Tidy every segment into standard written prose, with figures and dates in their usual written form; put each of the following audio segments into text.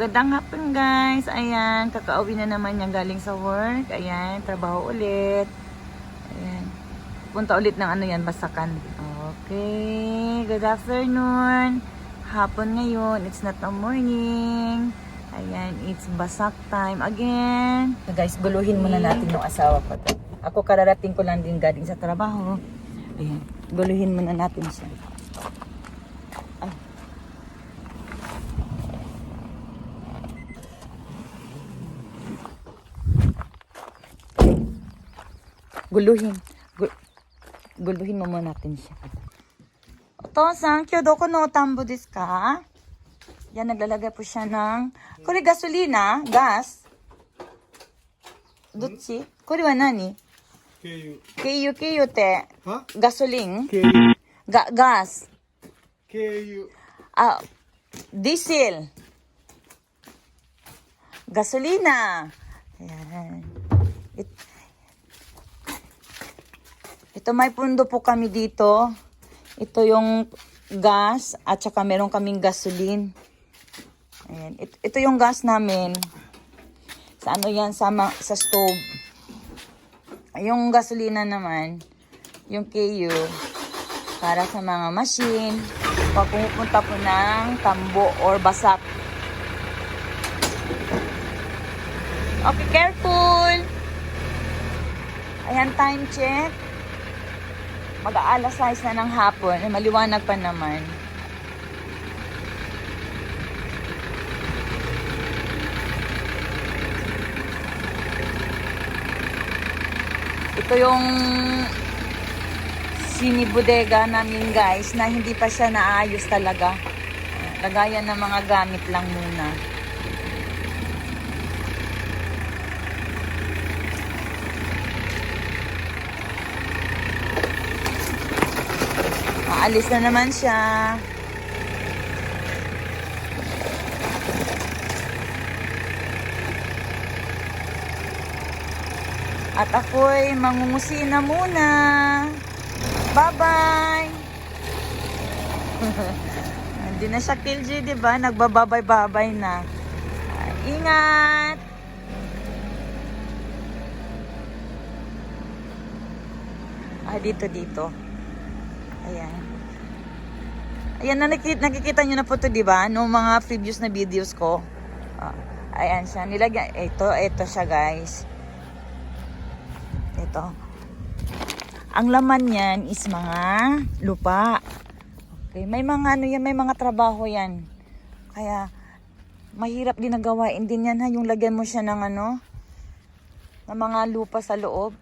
Magandang hapon guys. Ayan, kakauwi na naman niya galing sa work. Ayan, trabaho ulit. Ayan. Punta ulit ng ano yan, Basakan. Okay, good afternoon. Hapon ngayon, it's not a morning. Ayan, it's Basak time again. So guys, guluhin muna natin yung asawa ko. Ako kararating ko lang din galing sa trabaho. Ayan, guluhin muna natin siya. Guluhin mo muna natin siya. Oto-san, kyodoko no tambo desu ka? Yan, naglalagay po siya ng... Kore gasolina? Gas? Dochi? Kore wa nani? Keiyu. Keiyu te? Ha? Gasoline? Keiyu. Gas? Keiyu. Diesel? Gasolina? Ayan. Ito, may pundo po kami dito. Ito yung gas at saka meron kaming gasoline. Ayan. Ito yung gas namin. Sa ano yan? Sa stove. Yung gasolina naman, yung KU, para sa mga machine. Pag pumupunta po ng Tambo or Basak. Okay, careful! Ayan, time check. Mag-aalas 6 na ng hapon. Maliwanag pa naman. Ito yung sini-bodega namin guys na hindi pa siya naayos talaga. Lagayan ng mga gamit lang muna. Alis na naman siya. At ako'y mangungusi na muna. Bye-bye! Hindi na siya KJ, diba? Nagbababay-babay na. Ingat! Dito. Ayan. Ayan, nakikita nyo na po ito, diba? Noong mga previous na videos ko. Ayan siya. Nilagyan. Ito siya, guys. Ito. Ang laman niyan is mga lupa. Okay. May mga ano yan, may mga trabaho yan. Kaya, mahirap din na gawain din yan, ha? Yung lagyan mo siya ng ano, ng mga lupa sa loob.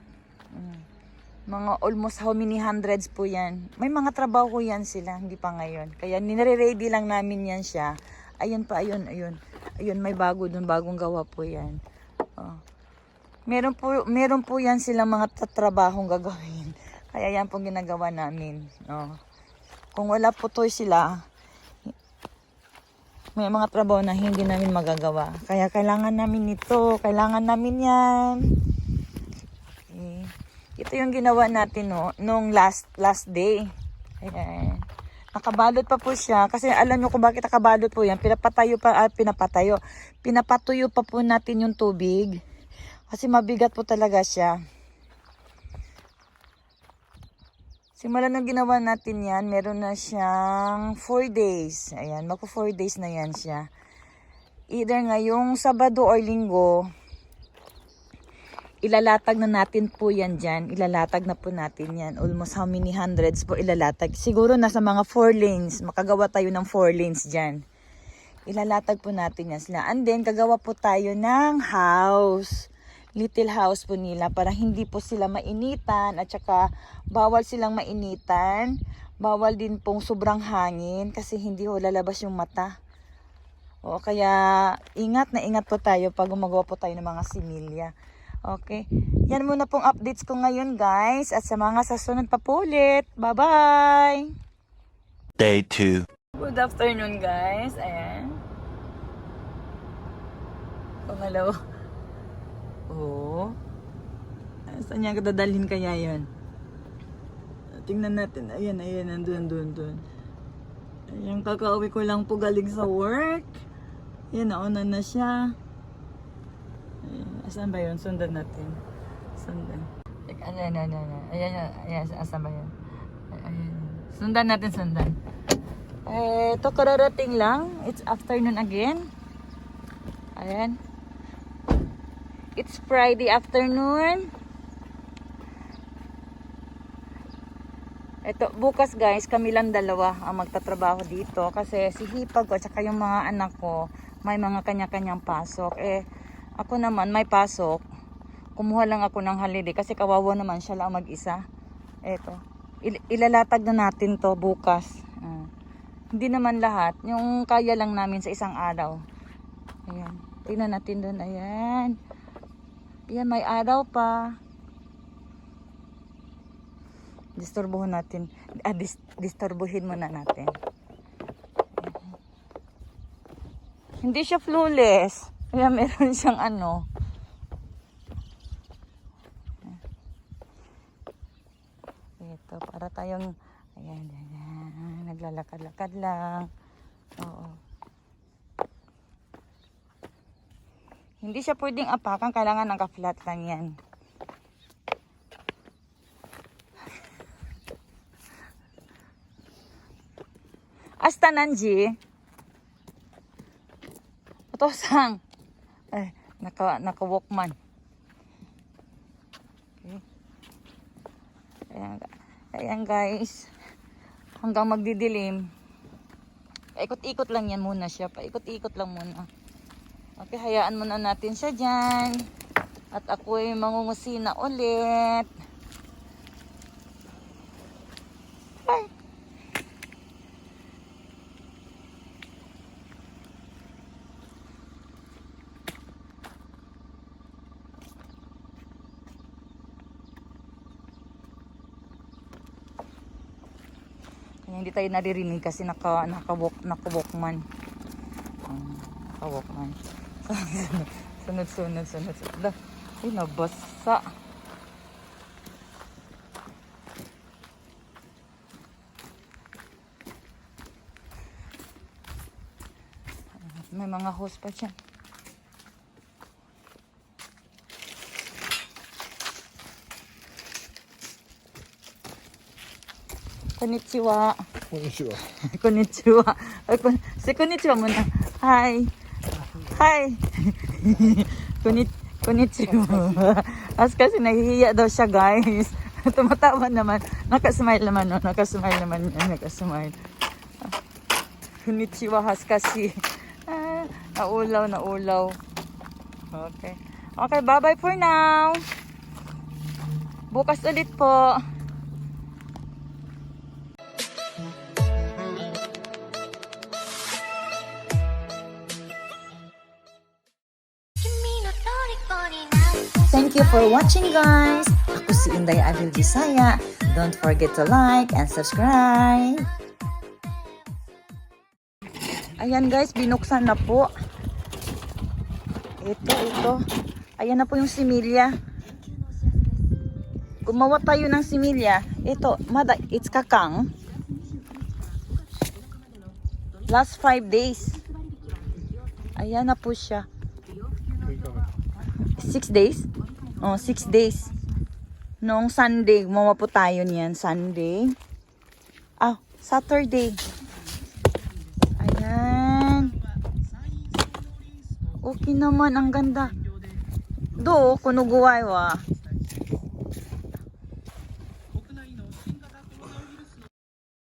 Mga almost how many hundreds po yan. May mga trabaho yan sila, hindi pa ngayon. Kaya nire-ready lang namin yan siya. Ayun pa, ayun. Ayun, may bago dun, bagong gawa po yan. Meron po yan silang mga tatrabahong gagawin. Kaya yan pong ginagawa namin. Kung wala po to sila, may mga trabaho na hindi namin magagawa. Kaya kailangan namin ito, kailangan namin yan. Ito yung ginawa natin nung last day. Ayan. Nakabalot pa po siya. Kasi alam nyo kung bakit nakabalot po yan. Pinapatuyo pa po natin yung tubig. Kasi mabigat po talaga siya. Simula nang ginawa natin yan, meron na siyang 4 days. Ayan, magpo 4 days na yan siya. Either ngayong Sabado or Linggo, ilalatag na natin po yan dyan. Ilalatag na po natin yan. Almost how many hundreds po ilalatag. Siguro nasa mga 4 lanes. Makagawa tayo ng 4 lanes dyan. Ilalatag po natin yan sila. And then, gagawa po tayo ng house. Little house po nila para hindi po sila mainitan. At saka, bawal silang mainitan. Bawal din pong sobrang hangin kasi hindi ho lalabas yung mata. Kaya, ingat na ingat po tayo pag gumagawa po tayo ng mga similya. Okay. Yan muna pong updates ko ngayon guys. At sa mga sasunod pa po ulit. Bye-bye! Day 2. Good afternoon guys. Ayan. Hello. Saan niya dadalhin kaya yun? Tingnan natin. Ayan. Nandun. Ayan, kakauwi ko lang po galing sa work. Yan, nauna na siya. Asan ba yun? Sundan natin. Sundan. Ayan. Asan ba yun? Ayan. Sundan natin, sundan. Ito, kararating lang. It's afternoon again. Ayan. It's Friday afternoon. Ito, bukas guys, kami lang dalawa ang magtatrabaho dito. Kasi si Hipag ko at saka yung mga anak ko, may mga kanya-kanyang pasok. Ako naman may pasok. Kumuha lang ako ng holiday kasi kawawa naman siya lang mag-isa. Ito. Ilalatag na natin to bukas. Hindi naman lahat. Yung kaya lang namin sa isang araw. Ayan. Tingnan natin doon. Ayan. Ayan, may araw pa. Disturbuhin natin. Disturbuhin muna natin. Ayan. Hindi siya flawless. Kaya meron siyang ano. Ito, para tayong, ayan, naglalakad-lakad lang. Oo. Hindi siya pwedeng apakan, kailangan naka-flat lang yan. Hasta Nanji. Otosang. Naka-walkman. Okay. Ayan guys. Hanggang magdidilim. Paikot-ikot lang yan muna siya. Paikot-ikot lang muna. Okay, hayaan muna natin siya dyan. At ako ay mangungusina ulit. Bye. Kaya hindi tayo naririnig kasi naka-walkman. Naka-walkman. Sunod. Ay, nabasa. May mga hose pa siya. Konnichiwa. Konnichiwa. Konnichiwa. Si konnichiwa muna. Hi. Konnichiwa. As kasi nahihiya daw siya guys. Tumatawa naman. Nakasmile naman. No? Nakasmile naman yan. Nakasmile. Konnichiwa has kasi. Naulaw. Okay. Okay, bye-bye for now. Bukas ulit po. Thank you for watching guys. Ako si Inday Adil Visaya. Don't forget to like and subscribe. Ayan guys, binuksan na po. Ito. Ayan na po yung similya. Gumawa tayo ng similya. Ito, it's kakang. Last 5 days. Ayan na po siya. 6 days? Oh, 6 days. Noong Sunday, gumawa po tayo niyan. Sunday. Saturday. Ayan. Okay naman, ang ganda. Do, kunuguway wa.